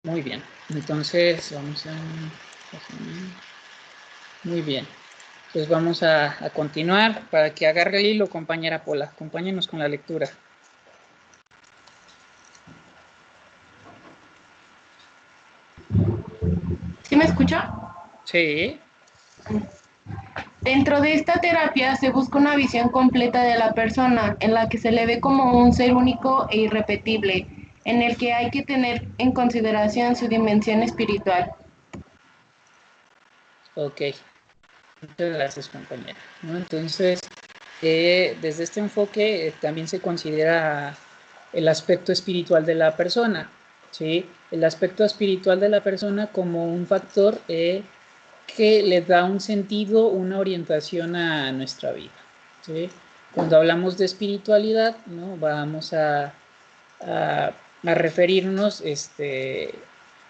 Muy bien. Entonces, vamos a... Muy bien. Pues vamos a continuar. Para que agarre el hilo, compañera Pola. Acompáñenos con la lectura. ¿Sí me escucha? Sí. Dentro de esta terapia se busca una visión completa de la persona, en la que se le ve como un ser único e irrepetible, en el que hay que tener en consideración su dimensión espiritual. Ok. Muchas gracias, compañera. ¿No? Entonces, desde este enfoque también se considera el aspecto espiritual de la persona, ¿sí? El aspecto espiritual de la persona como un factor que le da un sentido, una orientación a nuestra vida, ¿sí? Cuando hablamos de espiritualidad, ¿no? Vamos a referirnos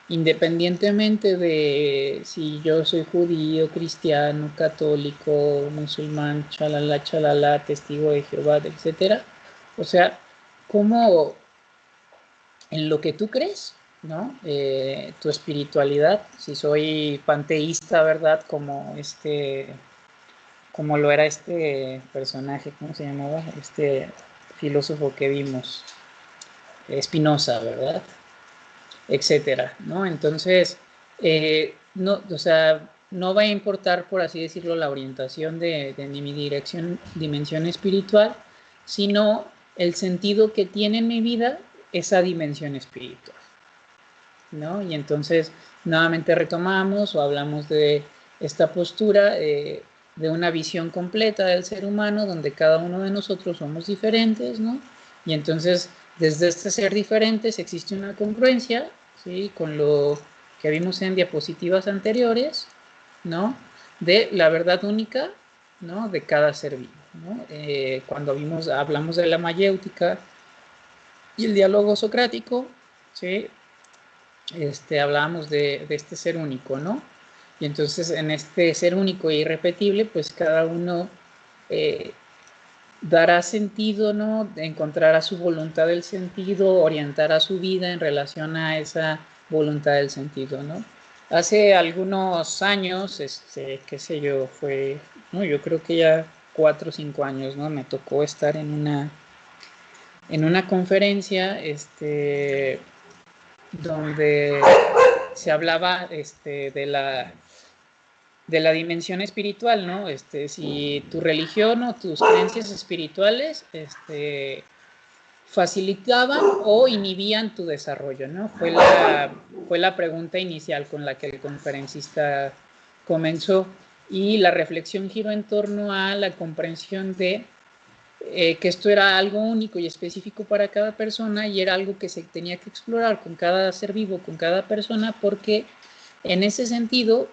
independientemente de si yo soy judío, cristiano, católico, musulmán, chalala, testigo de Jehová, etcétera. O sea, como en lo que tú crees, ¿no? Tu espiritualidad, si soy panteísta, ¿verdad? Como lo era este personaje, ¿cómo se llamaba? Este filósofo que vimos, Spinoza, ¿verdad? Etcétera, ¿no? Entonces, no, o sea, no va a importar, por así decirlo, la orientación de mi dimensión espiritual, sino el sentido que tiene en mi vida esa dimensión espiritual, ¿no? Y entonces, nuevamente retomamos o hablamos de esta postura de una visión completa del ser humano, donde cada uno de nosotros somos diferentes, ¿no? Y entonces, desde este ser diferentes existe una congruencia, ¿sí? Con lo que vimos en diapositivas anteriores, ¿no? De la verdad única, ¿no? De cada ser vivo, ¿no? Cuando hablamos de la mayéutica y el diálogo socrático, ¿sí? Hablábamos de este ser único, ¿no? Y entonces en este ser único e irrepetible, pues cada uno eh, dará sentido, ¿no? Encontrará su voluntad del sentido, orientará su vida en relación a esa voluntad del sentido, ¿no? Hace algunos años, qué sé yo, no, yo creo que ya 4 o 5 años, ¿no? Me tocó estar en una conferencia, donde se hablaba de la dimensión espiritual, ¿no? Si tu religión o tus creencias espirituales facilitaban o inhibían tu desarrollo, ¿no? Fue la pregunta inicial con la que el conferencista comenzó, y la reflexión giró en torno a la comprensión de que esto era algo único y específico para cada persona, y era algo que se tenía que explorar con cada ser vivo, con cada persona, porque en ese sentido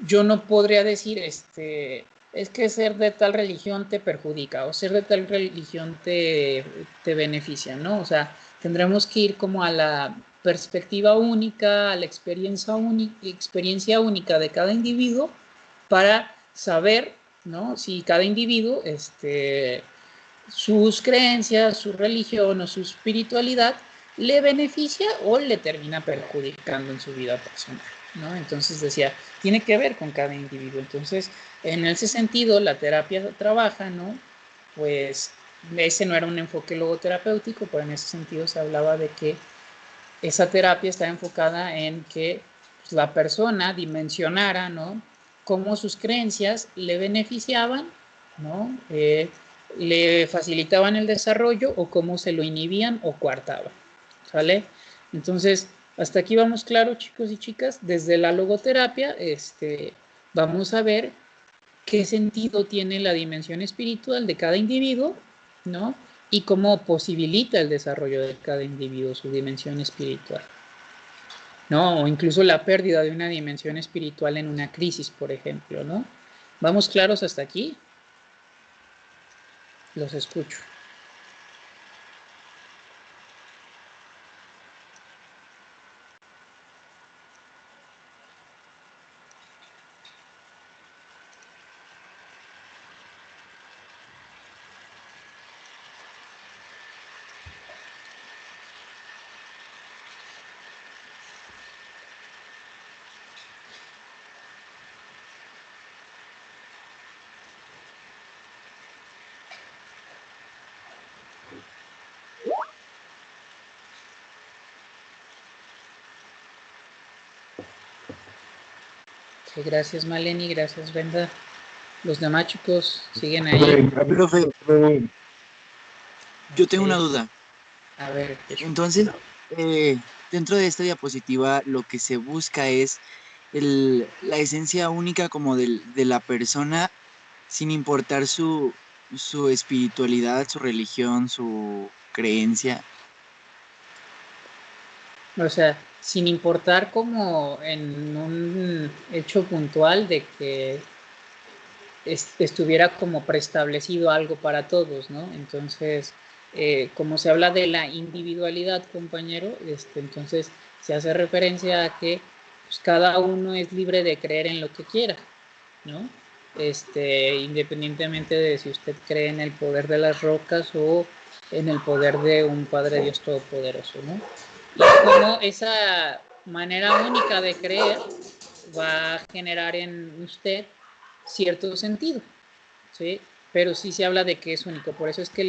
yo no podría decir, es que ser de tal religión te perjudica o ser de tal religión te beneficia, ¿no? O sea, tendremos que ir como a la perspectiva única, a la experiencia única de cada individuo para saber, ¿no? Si cada individuo, sus creencias, su religión o su espiritualidad le beneficia o le termina perjudicando en su vida personal, ¿no? Entonces decía, tiene que ver con cada individuo. Entonces, en ese sentido, la terapia trabaja, ¿no? Pues ese no era un enfoque logoterapéutico, pero en ese sentido se hablaba de que esa terapia está enfocada en que pues, la persona dimensionara, ¿no? Cómo sus creencias le beneficiaban, ¿no? Le facilitaban el desarrollo o cómo se lo inhibían o coartaban, ¿sale? Entonces, hasta aquí vamos claro, chicos y chicas. Desde la logoterapia, vamos a ver qué sentido tiene la dimensión espiritual de cada individuo, ¿no? Y cómo posibilita el desarrollo de cada individuo su dimensión espiritual, ¿no? O incluso la pérdida de una dimensión espiritual en una crisis, por ejemplo, ¿no? ¿Vamos claros hasta aquí? Los escucho. Gracias, Maleni, gracias, Brenda. Los demás chicos siguen ahí. Profe, yo tengo una duda. A ver, Entonces, dentro de esta diapositiva, lo que se busca es la esencia única como de la persona, sin importar su espiritualidad, su religión, su creencia. o sea, sin importar como en un hecho puntual de que estuviera como preestablecido algo para todos, ¿no? Entonces, como se habla de la individualidad, compañero, entonces se hace referencia a que pues, cada uno es libre de creer en lo que quiera, ¿no? Independientemente de si usted cree en el poder de las rocas o en el poder de un Padre Dios Todopoderoso, ¿no? Y como esa manera única de creer va a generar en usted cierto sentido, ¿sí? Pero sí se habla de que es único. Por eso es que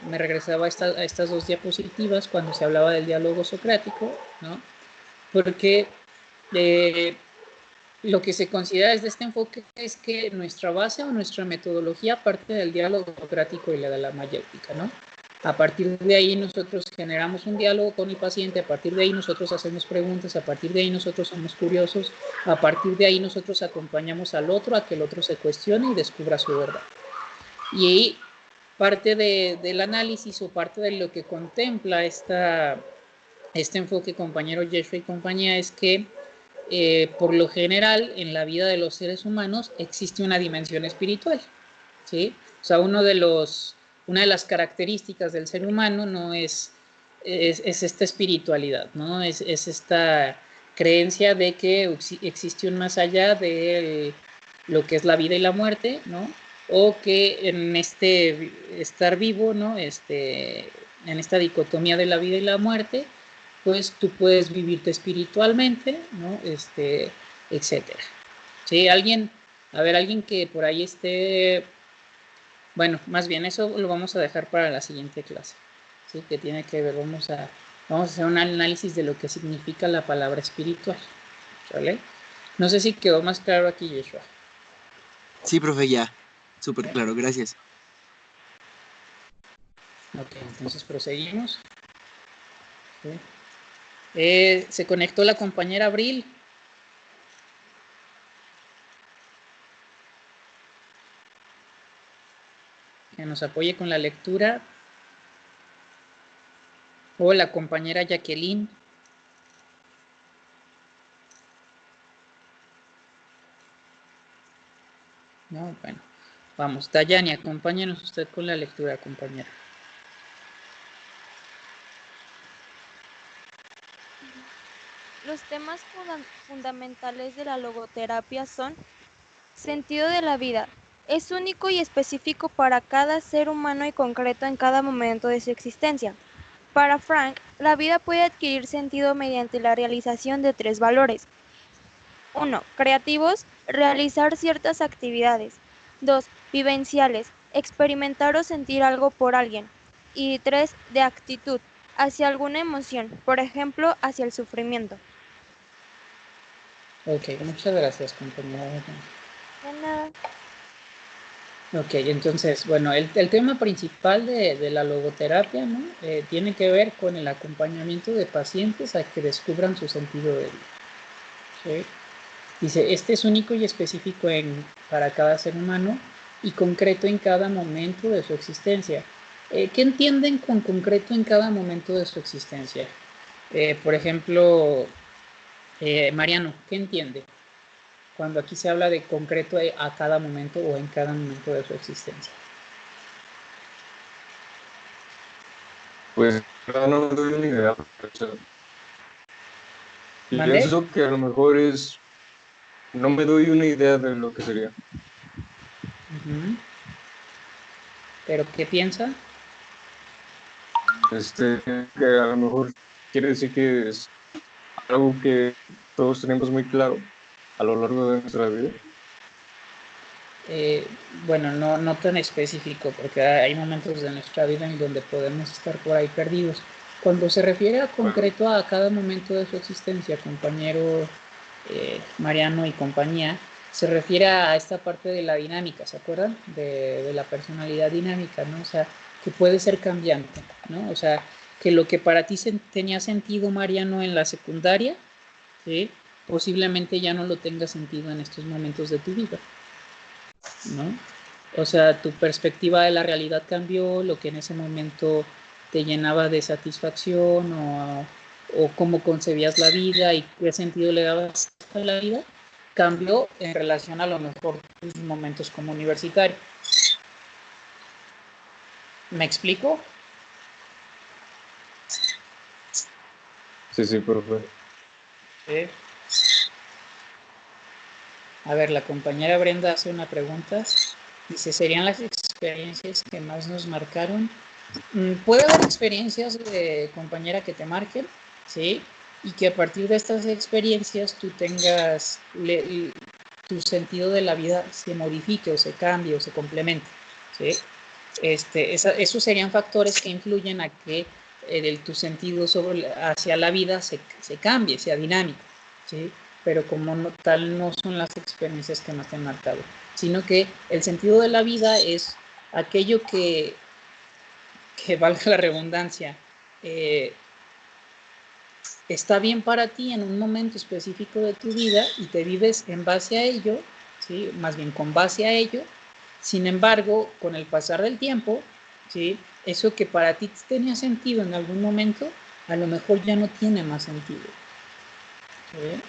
me regresaba a estas dos diapositivas cuando se hablaba del diálogo socrático, ¿no? Porque lo que se considera desde este enfoque es que nuestra base o nuestra metodología parte del diálogo socrático y la de la mayéutica, ¿no? A partir de ahí nosotros generamos un diálogo con el paciente, a partir de ahí nosotros hacemos preguntas, a partir de ahí nosotros somos curiosos, a partir de ahí nosotros acompañamos al otro a que el otro se cuestione y descubra su verdad. Y ahí parte del análisis o parte de lo que contempla este enfoque, compañero Jeffrey y compañía, es que por lo general en la vida de los seres humanos existe una dimensión espiritual, ¿sí? O sea, una de las características del ser humano no es esta espiritualidad, ¿no? Es esta creencia de que existe un más allá de lo que es la vida y la muerte, ¿no? O que en estar vivo, ¿no? En esta dicotomía de la vida y la muerte, pues tú puedes vivirte espiritualmente, ¿no? Etcétera. ¿Sí? Alguien que por ahí esté. Bueno, más bien eso lo vamos a dejar para la siguiente clase, ¿sí? Que tiene que ver, vamos a hacer un análisis de lo que significa la palabra espiritual, ¿vale? No sé si quedó más claro aquí, Yeshua. Sí, profe, ya. Súper claro, gracias. Ok, entonces proseguimos. ¿Sí? Se conectó la compañera Abril. Que nos apoye con la lectura. O la compañera Jacqueline. No, bueno. Vamos, Dayani, acompáñenos usted con la lectura, compañera. Los temas fundamentales de la logoterapia son: sentido de la vida. Es único y específico para cada ser humano y concreto en cada momento de su existencia. Para Frank, la vida puede adquirir sentido mediante la realización de 3 valores. 1. Creativos, realizar ciertas actividades. 2. Vivenciales, experimentar o sentir algo por alguien. Y 3. De actitud, hacia alguna emoción, por ejemplo, hacia el sufrimiento. Ok, muchas gracias, compañera. De nada. Ok, entonces, bueno, el tema principal de la logoterapia, ¿no? Tiene que ver con el acompañamiento de pacientes a que descubran su sentido de vida. ¿Sí? Dice, este es único y específico para cada ser humano y concreto en cada momento de su existencia. ¿Qué entienden con concreto en cada momento de su existencia? Por ejemplo, Mariano, ¿qué entiende cuando aquí se habla de concreto a cada momento o en cada momento de su existencia? Pues no me doy una idea. ¿Mande? Pienso que a lo mejor no me doy una idea de lo que sería. ¿Pero qué piensa? Que a lo mejor quiere decir que es algo que todos tenemos muy claro a lo largo de nuestra vida. Bueno, no tan específico, porque hay momentos de nuestra vida en donde podemos estar por ahí perdidos. Cuando se refiere a concreto a cada momento de su existencia, compañero Mariano y compañía, se refiere a esta parte de la dinámica, ¿se acuerdan? De la personalidad dinámica, ¿no? O sea, que puede ser cambiante, ¿no? O sea, que lo que para ti tenía sentido, Mariano, en la secundaria, ¿sí? Posiblemente ya no lo tenga sentido en estos momentos de tu vida, ¿no? O sea, tu perspectiva de la realidad cambió, lo que en ese momento te llenaba de satisfacción o cómo concebías la vida y qué sentido le dabas a la vida, cambió en relación a lo mejor tus momentos como universitario. ¿Me explico? Sí, profe. ¿Sí? A ver, la compañera Brenda hace una pregunta. Dice, ¿serían las experiencias que más nos marcaron? Puede haber experiencias de compañera que te marquen, ¿sí? Y que a partir de estas experiencias tú tengas, tu sentido de la vida se modifique o se cambie o se complemente, ¿sí? Esos serían factores que influyen a que tu sentido hacia la vida se cambie, sea dinámico, ¿sí? Pero como tal no son las experiencias que más te han marcado, sino que el sentido de la vida es aquello que valga la redundancia, está bien para ti en un momento específico de tu vida y te vives en base a ello, ¿sí? Más bien con base a ello. Sin embargo, con el pasar del tiempo, ¿sí? Eso que para ti tenía sentido en algún momento, a lo mejor ya no tiene más sentido, ¿sí?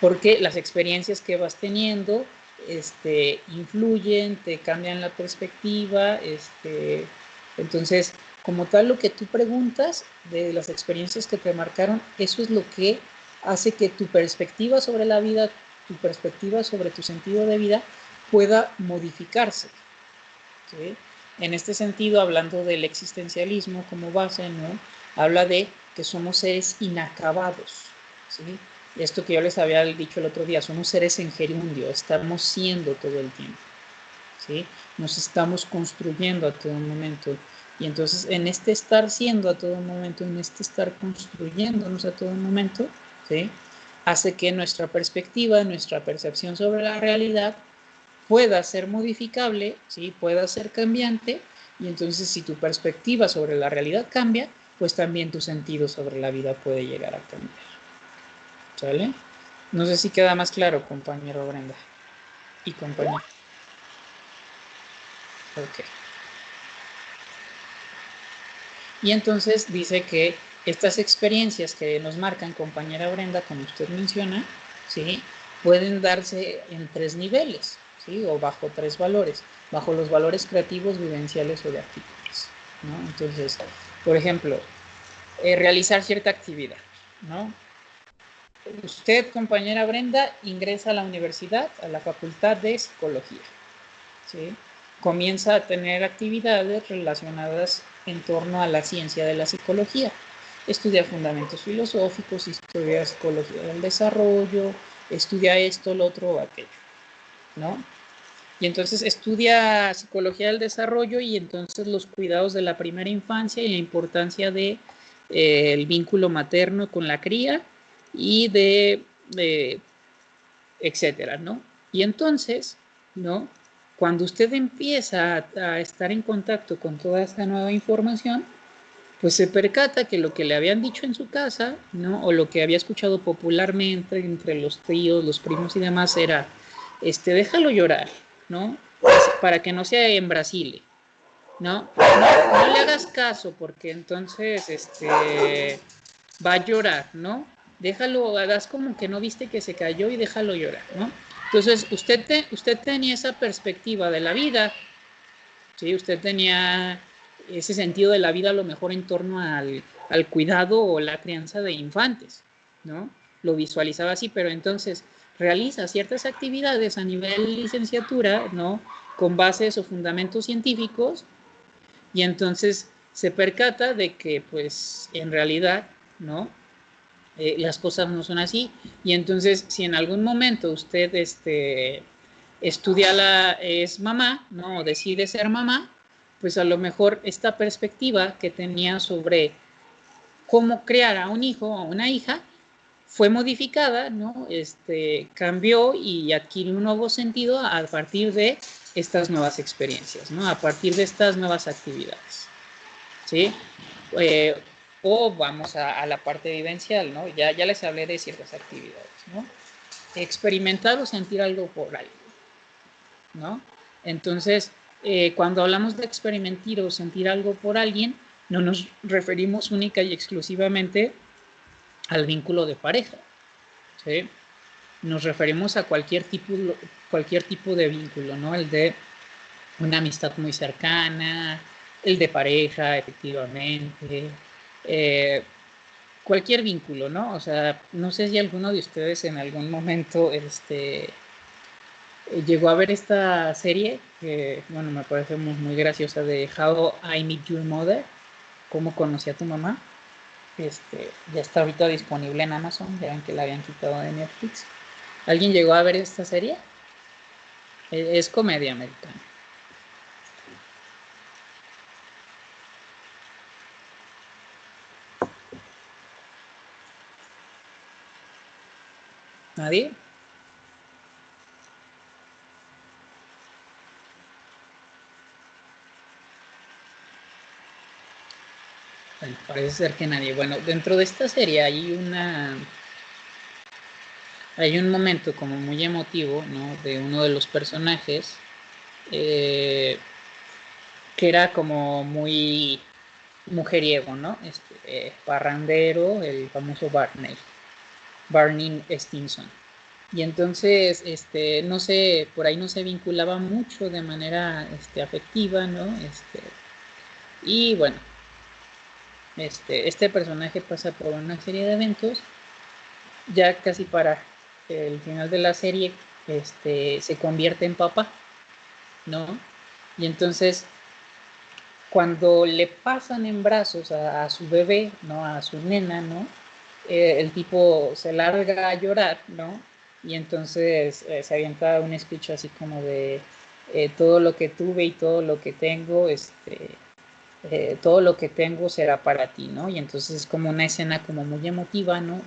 Porque las experiencias que vas teniendo influyen, te cambian la perspectiva, entonces, como tal, lo que tú preguntas de las experiencias que te marcaron, eso es lo que hace que tu perspectiva sobre la vida, tu perspectiva sobre tu sentido de vida pueda modificarse, ¿sí? En este sentido, hablando del existencialismo como base, ¿no? Habla de que somos seres inacabados, ¿sí? Esto que yo les había dicho el otro día, somos seres en gerundio, estamos siendo todo el tiempo, ¿sí? Nos estamos construyendo a todo momento. Y entonces en este estar siendo a todo momento, en este estar construyéndonos a todo momento, ¿sí? Hace que nuestra perspectiva, nuestra percepción sobre la realidad pueda ser modificable, ¿sí? Pueda ser cambiante, y entonces si tu perspectiva sobre la realidad cambia, pues también tu sentido sobre la vida puede llegar a cambiar. ¿Sale? No sé si queda más claro, compañero Brenda y compañero. Ok. Y entonces dice que estas experiencias que nos marcan, compañera Brenda, como usted menciona, ¿sí? Pueden darse en 3 niveles, ¿sí? O bajo 3 valores, bajo los valores creativos, vivenciales o de actitudes, ¿no? Entonces, por ejemplo, realizar cierta actividad, ¿no? Usted, compañera Brenda, ingresa a la universidad, a la Facultad de Psicología, ¿sí? Comienza a tener actividades relacionadas en torno a la ciencia de la psicología. Estudia fundamentos filosóficos, estudia psicología del desarrollo, estudia esto, lo otro o aquello, ¿no? Y entonces estudia psicología del desarrollo y entonces los cuidados de la primera infancia y la importancia de el vínculo materno con la cría y de etcétera, ¿no? Y entonces, ¿no? Cuando usted empieza a estar en contacto con toda esta nueva información, pues se percata que lo que le habían dicho en su casa, ¿no? O lo que había escuchado popularmente entre los tíos, los primos y demás era, déjalo llorar, ¿no? Para que no sea en Brasil, ¿no? No le hagas caso porque entonces, va a llorar, ¿no? Déjalo, hagas como que no viste que se cayó y déjalo llorar, ¿no? Entonces, usted tenía esa perspectiva de la vida, ¿sí? Usted tenía ese sentido de la vida a lo mejor en torno al cuidado o la crianza de infantes, ¿no? Lo visualizaba así, pero entonces realiza ciertas actividades a nivel licenciatura, ¿no? Con bases o fundamentos científicos, y entonces se percata de que, pues, en realidad, ¿no? Las cosas no son así. Y entonces, si en algún momento usted es mamá, ¿no? O decide ser mamá, pues a lo mejor esta perspectiva que tenía sobre cómo crear a un hijo o a una hija fue modificada, ¿no? Cambió y adquirió un nuevo sentido a partir de estas nuevas experiencias, ¿no? A partir de estas nuevas actividades, ¿sí? O vamos a la parte vivencial, ¿no? Ya les hablé de ciertas actividades, ¿no? Experimentar o sentir algo por algo, ¿no? Entonces, cuando hablamos de experimentar o sentir algo por alguien, no nos referimos única y exclusivamente al vínculo de pareja, ¿sí? Nos referimos a cualquier tipo de vínculo, ¿no? El de una amistad muy cercana, el de pareja, efectivamente, cualquier vínculo, ¿no? O sea, no sé si alguno de ustedes en algún momento llegó a ver esta serie que, bueno, me parece muy graciosa, de How I Met Your Mother, cómo conocí a tu mamá. Ya está ahorita disponible en Amazon, ya ven que la habían quitado de Netflix. ¿Alguien llegó a ver esta serie? Es comedia americana. ¿Nadie? Bueno, parece ser que nadie. Bueno, dentro de esta serie hay un momento como muy emotivo, ¿no? De uno de los personajes que era como muy mujeriego, ¿no? Parrandero, el famoso Barney Stinson. Y entonces, no sé, por ahí no se vinculaba mucho de manera afectiva, ¿no? Y bueno, este personaje pasa por una serie de eventos, ya casi para el final de la serie, se convierte en papá, ¿no? Y entonces, cuando le pasan en brazos a su bebé, ¿no? A su nena, ¿no? El tipo se larga a llorar, ¿no? Y entonces se avienta un speech así como de todo lo que tuve y todo lo que tengo, todo lo que tengo será para ti, ¿no? Y entonces es como una escena como muy emotiva, ¿no?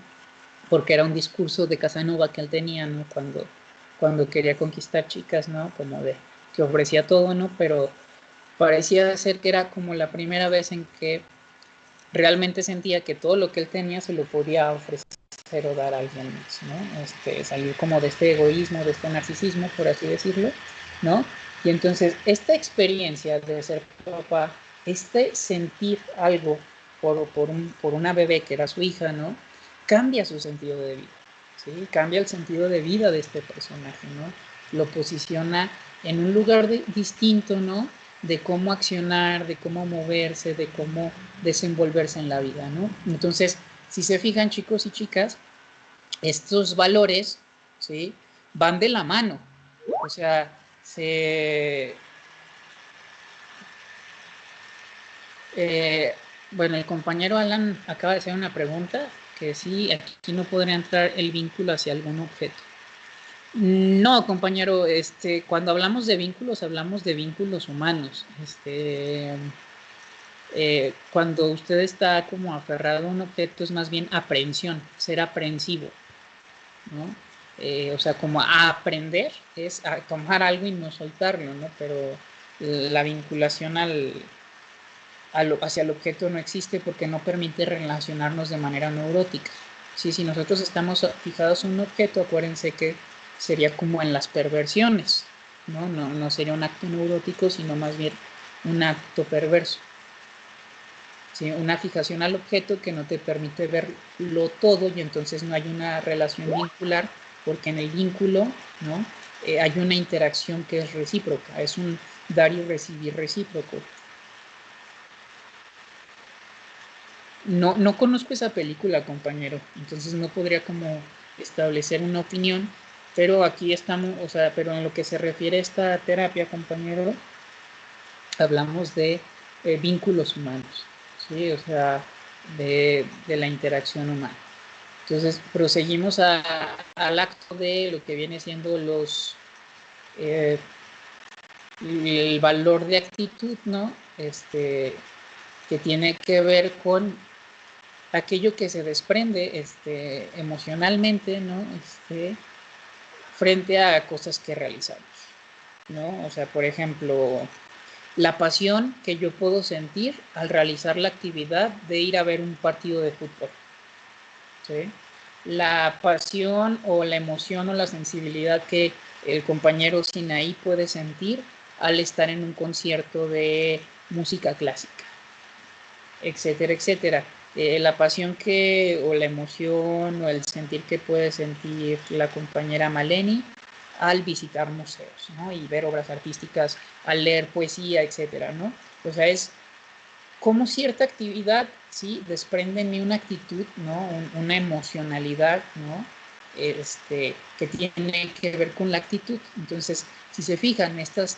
Porque era un discurso de Casanova que él tenía, ¿no? Cuando quería conquistar chicas, ¿no? Como de que ofrecía todo, ¿no? Pero parecía ser que era como la primera vez en que realmente sentía que todo lo que él tenía se lo podía ofrecer o dar a alguien más, ¿no? Salir como de este egoísmo, de este narcisismo, por así decirlo, ¿no? Y entonces esta experiencia de ser papá, sentir algo por una bebé que era su hija, ¿no? Cambia su sentido de vida, ¿sí? Cambia el sentido de vida de este personaje, ¿no? Lo posiciona en un lugar distinto, ¿no? De cómo accionar, de cómo moverse, de cómo desenvolverse en la vida, ¿no? Entonces, si se fijan, chicos y chicas, estos valores, ¿sí? Van de la mano, o sea, bueno, el compañero Alan acaba de hacer una pregunta, que sí, aquí no podría entrar el vínculo hacia algún objeto. No, compañero, cuando hablamos de vínculos humanos. Cuando usted está como aferrado a un objeto es más bien aprehensión, ser aprehensivo, ¿no? O sea, como a aprender es a tomar algo y no soltarlo, ¿no? Pero la vinculación hacia el objeto no existe porque no permite relacionarnos de manera neurótica. Sí, si nosotros estamos fijados en un objeto, acuérdense que sería como en las perversiones, ¿no? No sería un acto neurótico, sino más bien un acto perverso. ¿Sí? Una fijación al objeto que no te permite verlo todo y entonces no hay una relación vincular, porque en el vínculo, ¿no? Hay una interacción que es recíproca, es un dar y recibir recíproco. No conozco esa película, compañero, entonces no podría como establecer una opinión, pero aquí estamos, o sea, pero en lo que se refiere a esta terapia, compañero, hablamos de vínculos humanos, ¿sí? O sea, de la interacción humana. Entonces, proseguimos al acto de lo que viene siendo el valor de actitud, ¿no? Que tiene que ver con aquello que se desprende emocionalmente, ¿no? Frente a cosas que realizamos, ¿no? O sea, por ejemplo, la pasión que yo puedo sentir al realizar la actividad de ir a ver un partido de fútbol, ¿sí? La pasión o la emoción o la sensibilidad que el compañero Sinaí puede sentir al estar en un concierto de música clásica, etcétera, etcétera. La pasión o la emoción o el sentir que puede sentir la compañera Maleni al visitar museos, ¿no? Y ver obras artísticas, al leer poesía, etcétera, ¿no? O sea, es como cierta actividad, ¿sí? Desprende en mí una actitud, ¿no? Una emocionalidad, ¿no? Que tiene que ver con la actitud. Entonces, si se fijan, estos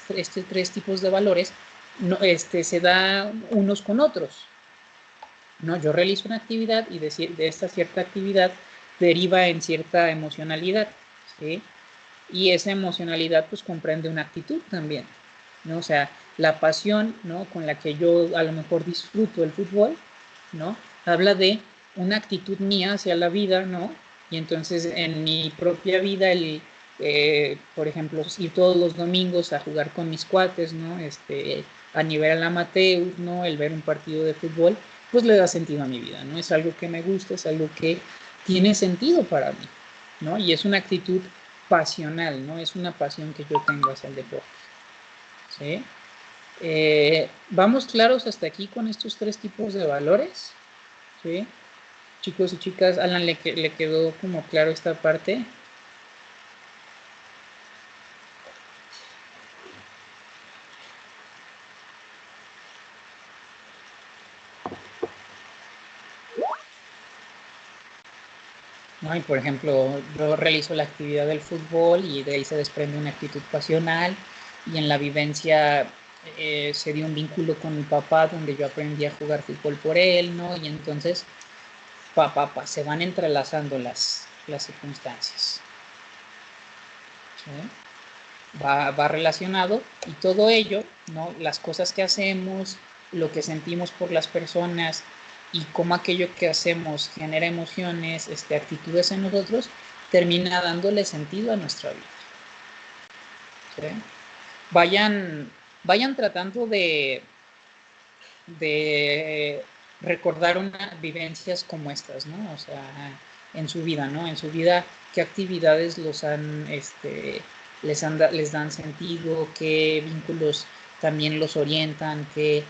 tres tipos de valores no, se da unos con otros, ¿no? Yo realizo una actividad y de esta cierta actividad deriva en cierta emocionalidad, ¿sí? Y esa emocionalidad pues comprende una actitud también, ¿no? O sea, la pasión, ¿no? Con la que yo a lo mejor disfruto el fútbol, ¿no? Habla de una actitud mía hacia la vida, ¿no? Y entonces en mi propia vida, por ejemplo, ir todos los domingos a jugar con mis cuates, ¿no? A nivel amateur, ¿no? El ver un partido de fútbol, pues le da sentido a mi vida, ¿no? Es algo que me gusta, es algo que tiene sentido para mí, ¿no? Y es una actitud pasional, ¿no? Es una pasión que yo tengo hacia el deporte, ¿sí? ¿Vamos claros hasta aquí con estos tres tipos de valores? ¿Sí? Chicos y chicas, Alan, ¿le quedó como claro esta parte? ¿No? Y por ejemplo, yo realizo la actividad del fútbol y de ahí se desprende una actitud pasional y en la vivencia se dio un vínculo con mi papá donde yo aprendí a jugar fútbol por él, ¿no? Y entonces se van entrelazando las circunstancias, ¿sí? Va relacionado y todo ello, ¿no? Las cosas que hacemos, lo que sentimos por las personas y cómo aquello que hacemos genera emociones, actitudes en nosotros, termina dándole sentido a nuestra vida, ¿sí? Vayan tratando de recordar vivencias como estas, ¿no? O sea, en su vida, ¿no? En su vida, ¿qué actividades les dan sentido? ¿Qué vínculos también los orientan? ¿Qué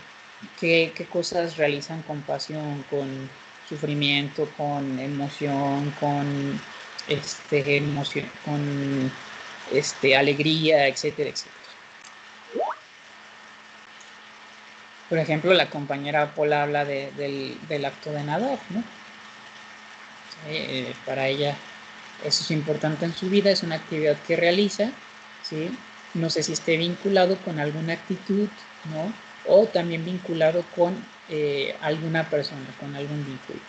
cosas realizan con pasión, con sufrimiento, con emoción, con alegría, etcétera, etcétera? Por ejemplo, la compañera Paula habla del acto de nadar, ¿no? Para ella eso es importante en su vida, es una actividad que realiza, ¿sí? No sé si esté vinculado con alguna actitud, ¿no? O también vinculado con alguna persona, con algún vínculo.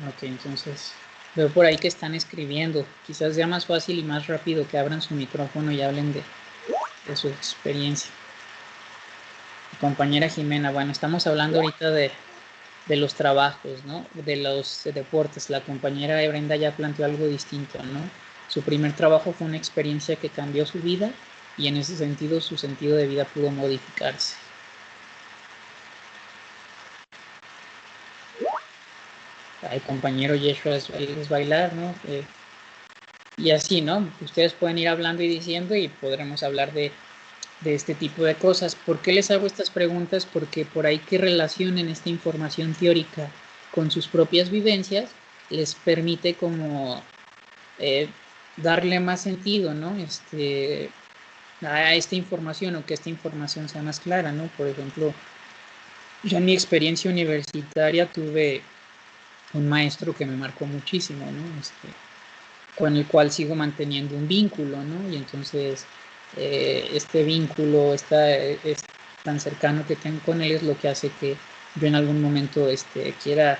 Ok, entonces veo por ahí que están escribiendo. Quizás sea más fácil y más rápido que abran su micrófono y hablen de su experiencia. Compañera Jimena, bueno, estamos hablando ahorita de los trabajos, ¿no? De los deportes. La compañera Brenda ya planteó algo distinto, ¿no? Su primer trabajo fue una experiencia que cambió su vida y en ese sentido su sentido de vida pudo modificarse. El compañero Yeshua es bailar, ¿no? Y así, ¿no? Ustedes pueden ir hablando y diciendo y podremos hablar de este tipo de cosas. ¿Por qué les hago estas preguntas? Porque por ahí que relacionen esta información teórica con sus propias vivencias les permite como darle más sentido, ¿no? A esta información o que esta información sea más clara, ¿no? Por ejemplo, yo en mi experiencia universitaria tuve un maestro que me marcó muchísimo, ¿no? con el cual sigo manteniendo un vínculo, ¿no? Y entonces este vínculo es tan cercano que tengo con él es lo que hace que yo en algún momento quiera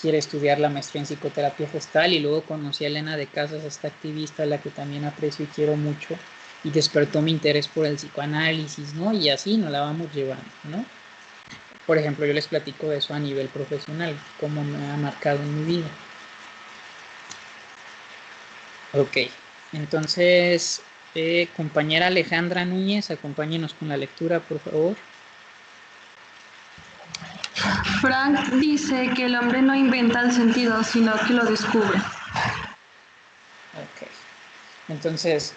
estudiar la maestría en psicoterapia gestal, y luego conocí a Elena de Casas, esta activista a la que también aprecio y quiero mucho, y despertó mi interés por el psicoanálisis, ¿no? Y así nos la vamos llevando, ¿no? Por ejemplo, yo les platico de eso a nivel profesional, cómo me ha marcado en mi vida. Ok, entonces, compañera Alejandra Núñez, acompáñenos con la lectura, por favor. Frank dice que el hombre no inventa el sentido, sino que lo descubre. Ok, entonces,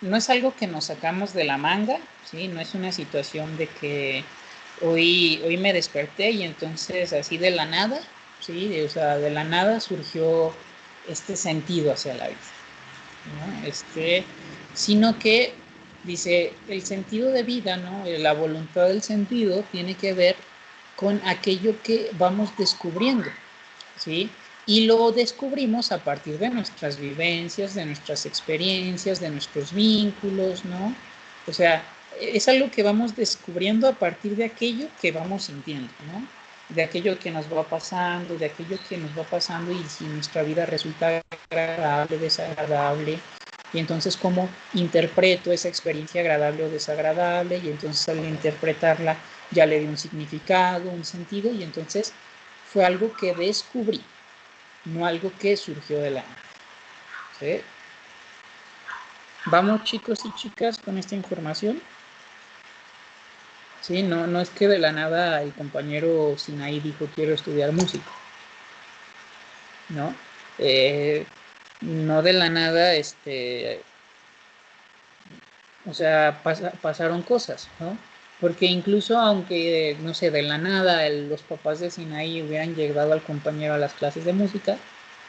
no es algo que nos sacamos de la manga, ¿sí? No es una situación de que hoy me desperté y entonces así de la nada, ¿sí? O sea, de la nada surgió este sentido hacia la vida, ¿no? Sino que dice, el sentido de vida, ¿no? La voluntad del sentido tiene que ver con aquello que vamos descubriendo, ¿sí? Y lo descubrimos a partir de nuestras vivencias, de nuestras experiencias, de nuestros vínculos, ¿no? O sea, es algo que vamos descubriendo a partir de aquello que vamos sintiendo, ¿no? De aquello que nos va pasando, y si nuestra vida resulta agradable, desagradable, y entonces cómo interpreto esa experiencia agradable o desagradable, y entonces al interpretarla ya le di un significado, un sentido, y entonces fue algo que descubrí, no algo que surgió de la nada, ¿sí? Vamos, chicos y chicas, con esta información. Sí, no es que de la nada el compañero Sinaí dijo quiero estudiar música, ¿no? No de la nada, o sea, pasaron cosas, ¿no? Porque incluso aunque, no sé, de la nada los papás de Sinaí hubieran llevado al compañero a las clases de música,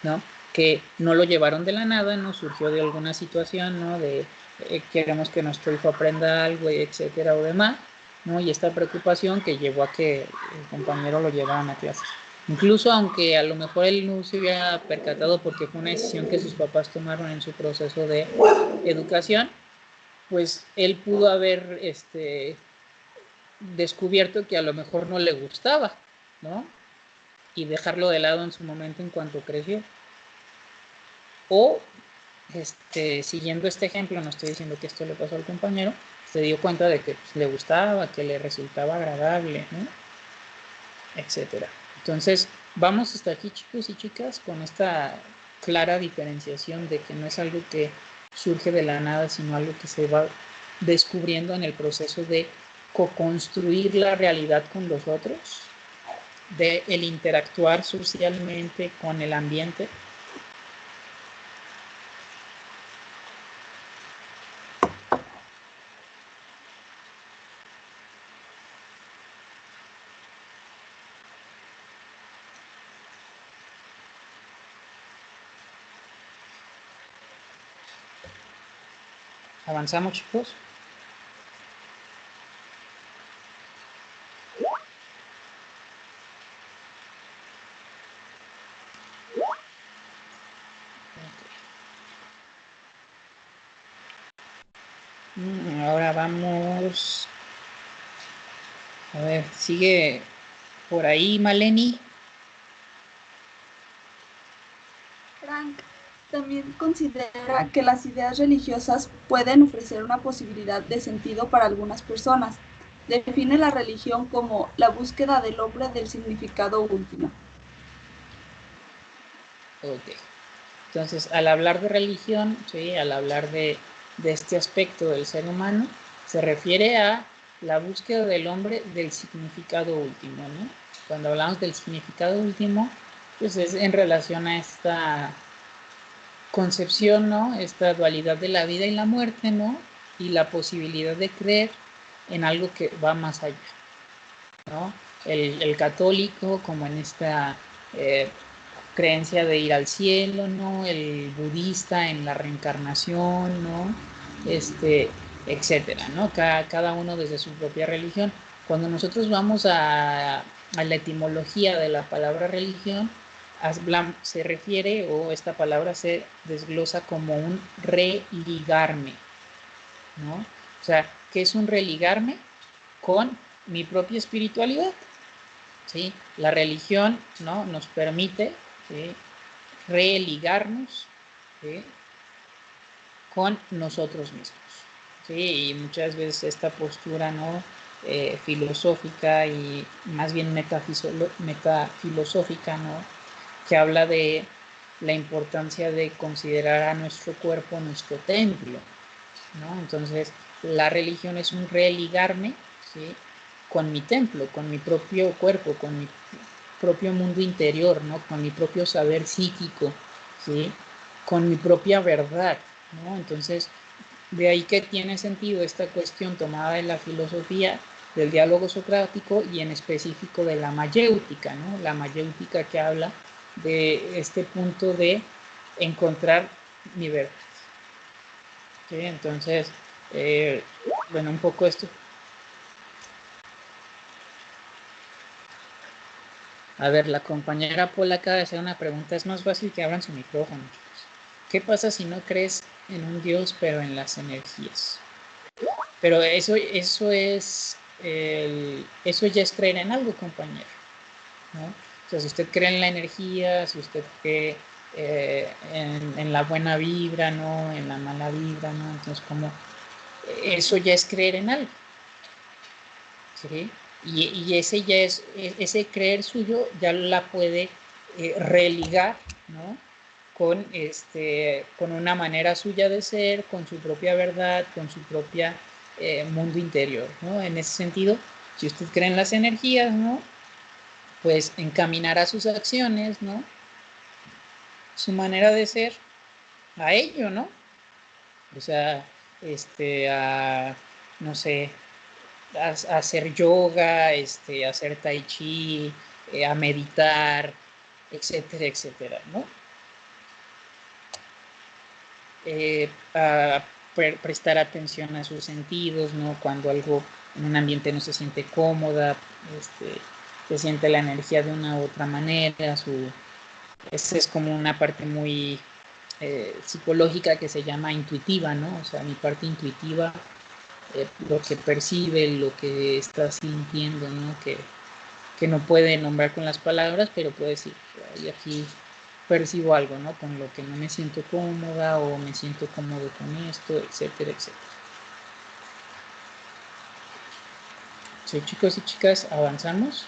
¿no? Que no lo llevaron de la nada, ¿no? Surgió de alguna situación, ¿no? De queremos que nuestro hijo aprenda algo, etcétera, o demás, ¿no? Y esta preocupación que llevó a que el compañero lo llevaran a clases. Incluso aunque a lo mejor él no se hubiera percatado porque fue una decisión que sus papás tomaron en su proceso de educación, pues él pudo haber descubierto que a lo mejor no le gustaba, ¿no? Y dejarlo de lado en su momento en cuanto creció. O, siguiendo este ejemplo, no estoy diciendo que esto le pasó al compañero, se dio cuenta de que pues, le gustaba, que le resultaba agradable, ¿no? Etcétera. Entonces, vamos hasta aquí, chicos y chicas, con esta clara diferenciación de que no es algo que surge de la nada, sino algo que se va descubriendo en el proceso de co-construir la realidad con los otros, de el interactuar socialmente con el ambiente. ¿Avanzamos, chicos? Ahora vamos. A ver, sigue por ahí Maleni. Frank también considera que las ideas religiosas pueden ofrecer una posibilidad de sentido para algunas personas. Define la religión como la búsqueda del hombre del significado último. Ok. Entonces, al hablar de religión, ¿sí? Al hablar de este aspecto del ser humano, se refiere a la búsqueda del hombre del significado último, ¿no? Cuando hablamos del significado último, pues es en relación a esta concepción, ¿no? Esta dualidad de la vida y la muerte, ¿no? Y la posibilidad de creer en algo que va más allá, ¿no? El católico, como en esta creencia de ir al cielo, ¿no? El budista en la reencarnación, ¿no? Etcétera, ¿no? Cada uno desde su propia religión. Cuando nosotros vamos a la etimología de la palabra religión, se refiere, o esta palabra se desglosa como un religarme, ¿no? O sea, ¿qué es un religarme? Con mi propia espiritualidad, ¿sí? La religión, ¿no?, nos permite, ¿sí?, religarnos, ¿sí?, con nosotros mismos, ¿sí? Y muchas veces esta postura, ¿no?, filosófica y más bien metafilosófica, ¿no?, que habla de la importancia de considerar a nuestro cuerpo nuestro templo, ¿no? Entonces, la religión es un religarme, ¿sí?, con mi templo, con mi propio cuerpo, con mi propio mundo interior, ¿no?, con mi propio saber psíquico, ¿sí?, con mi propia verdad, ¿no? Entonces, de ahí que tiene sentido esta cuestión tomada de la filosofía del diálogo socrático y en específico de la mayéutica, ¿no? La mayéutica que habla de este punto de encontrar mi verdad. ¿Sí? Entonces, bueno, un poco esto. A ver, la compañera Paula acaba de hacer una pregunta. Es más fácil que abran su micrófono, chicos. ¿Qué pasa si no crees en un Dios, pero en las energías? Pero eso ya es creer en algo, compañero, ¿no? O sea, si usted cree en la energía, si usted cree en la buena vibra, ¿no?, en la mala vibra, ¿no? Entonces, como eso ya es creer en algo, ¿sí? Y ese creer suyo ya la puede religar, ¿no?, con una manera suya de ser, con su propia verdad, con su propia mundo interior, ¿no? En ese sentido, si usted cree en las energías, ¿no?, pues encaminará sus acciones, ¿no?, su manera de ser a ello, ¿no? O sea, no sé, a hacer yoga, a hacer tai chi, a meditar, etcétera, etcétera, ¿no? A prestar atención a sus sentidos, ¿no? Cuando algo en un ambiente no se siente cómoda, se siente la energía de una u otra manera. Esa es como una parte muy psicológica que se llama intuitiva, ¿no? O sea, mi parte intuitiva, lo que percibe, lo que está sintiendo, ¿no? Que no puede nombrar con las palabras, pero puede decir, y aquí percibo algo, ¿no?, con lo que no me siento cómoda o me siento cómodo con esto, etcétera, etcétera. Sí, chicos y chicas, avanzamos.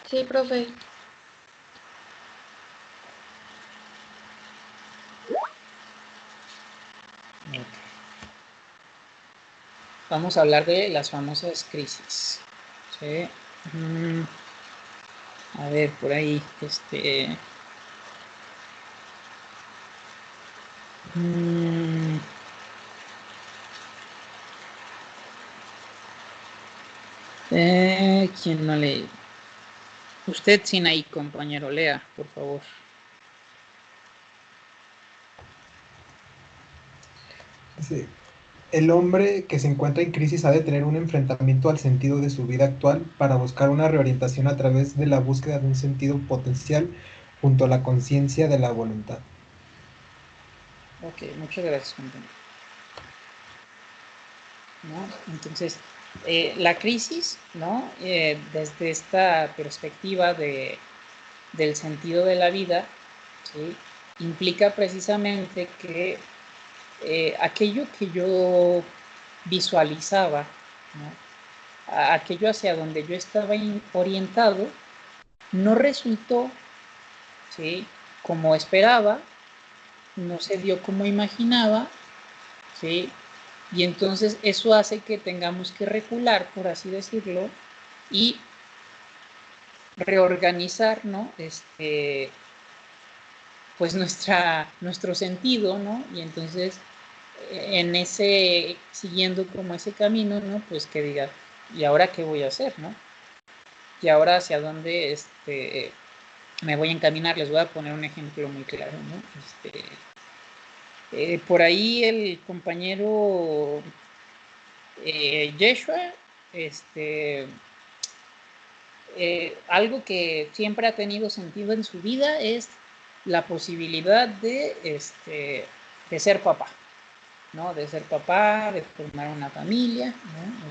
Sí, profe. Okay. Vamos a hablar de las famosas crisis. ¿Sí? A ver, por ahí, ¿quién no lee? Usted sin ahí, compañero, lea, por favor. Sí. El hombre que se encuentra en crisis ha de tener un enfrentamiento al sentido de su vida actual para buscar una reorientación a través de la búsqueda de un sentido potencial junto a la conciencia de la voluntad. Ok, muchas gracias, compañero. ¿No? Entonces, la crisis, ¿no?, desde esta perspectiva del sentido de la vida, ¿sí?, implica precisamente que aquello que yo visualizaba, ¿no?, aquello hacia donde yo estaba orientado, no resultó, ¿sí?, como esperaba, no se dio como imaginaba, ¿sí? Y entonces eso hace que tengamos que recular, por así decirlo, y reorganizar, ¿no?, pues nuestro sentido, ¿no? Y entonces siguiendo como ese camino, ¿no?, pues que diga, ¿y ahora qué voy a hacer, no? ¿Y ahora hacia dónde me voy a encaminar? Les voy a poner un ejemplo muy claro, ¿no? Por ahí el compañero Yeshua, algo que siempre ha tenido sentido en su vida es la posibilidad de ser papá, ¿no? De ser papá, de formar una familia, ¿no?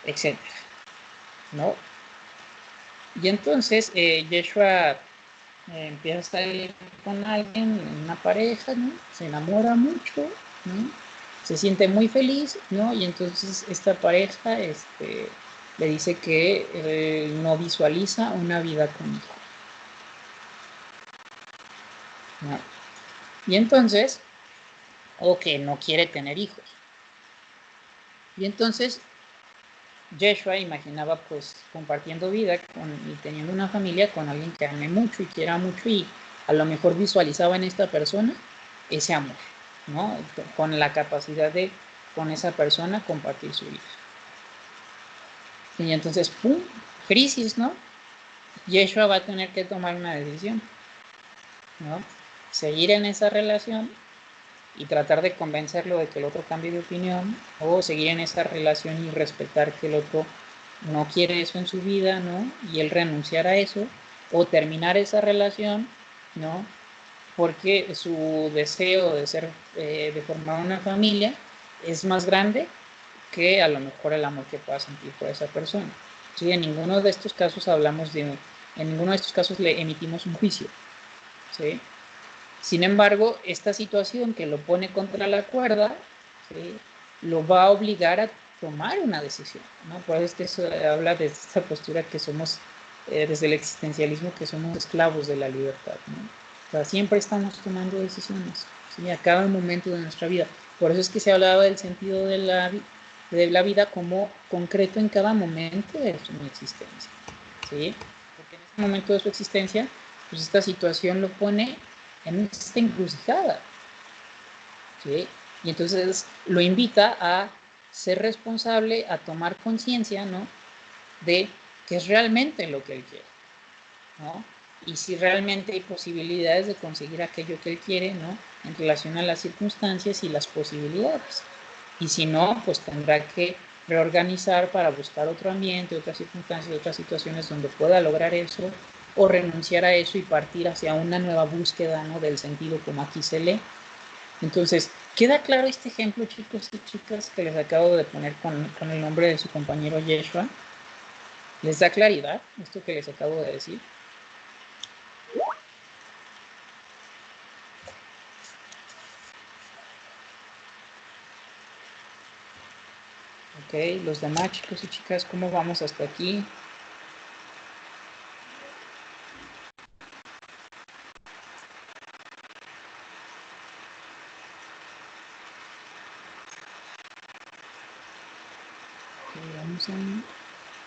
Etcétera, ¿no? Y entonces Yeshua empieza a salir con alguien, una pareja, ¿no? Se enamora mucho, ¿no? Se siente muy feliz, ¿no? Y entonces esta pareja le dice que no visualiza una vida con hijo, ¿no? Y entonces, o que no quiere tener hijos. Y entonces Yeshua imaginaba pues compartiendo vida y teniendo una familia con alguien que ame mucho y quiera mucho, y a lo mejor visualizaba en esta persona ese amor, ¿no? Con la capacidad de con esa persona compartir su vida. Y entonces, ¡pum! Crisis, ¿no? Yeshua va a tener que tomar una decisión, ¿no? Seguir en esa relación y tratar de convencerlo de que el otro cambie de opinión, o seguir en esa relación y respetar que el otro no quiere eso en su vida, ¿no? Y él renunciar a eso, o terminar esa relación, ¿no? Porque su deseo de formar una familia es más grande que a lo mejor el amor que pueda sentir por esa persona. Sí, en ninguno de estos casos en ninguno de estos casos le emitimos un juicio, ¿sí? Sin embargo, esta situación que lo pone contra la cuerda, ¿sí?, lo va a obligar a tomar una decisión, ¿no? Por eso es que eso habla de esta postura que somos, desde el existencialismo, que somos esclavos de la libertad, ¿no? O sea, siempre estamos tomando decisiones, ¿sí?, a cada momento de nuestra vida. Por eso es que se hablaba del sentido de la vida como concreto en cada momento de su existencia, ¿sí? Porque en ese momento de su existencia, pues esta situación lo pone en esta encrucijada, ¿sí? Y entonces lo invita a ser responsable, a tomar conciencia, ¿no?, de qué es realmente lo que él quiere, ¿no? Y si realmente hay posibilidades de conseguir aquello que él quiere, ¿no?, en relación a las circunstancias y las posibilidades. Y si no, pues tendrá que reorganizar para buscar otro ambiente, otras circunstancias, otras situaciones donde pueda lograr eso, o renunciar a eso y partir hacia una nueva búsqueda, ¿no?, del sentido, como aquí se lee. Entonces, ¿queda claro este ejemplo, chicos y chicas, que les acabo de poner con el nombre de su compañero Yeshua? ¿Les da claridad esto que les acabo de decir? Ok, los demás chicos y chicas, ¿cómo vamos hasta aquí? Ok, vamos a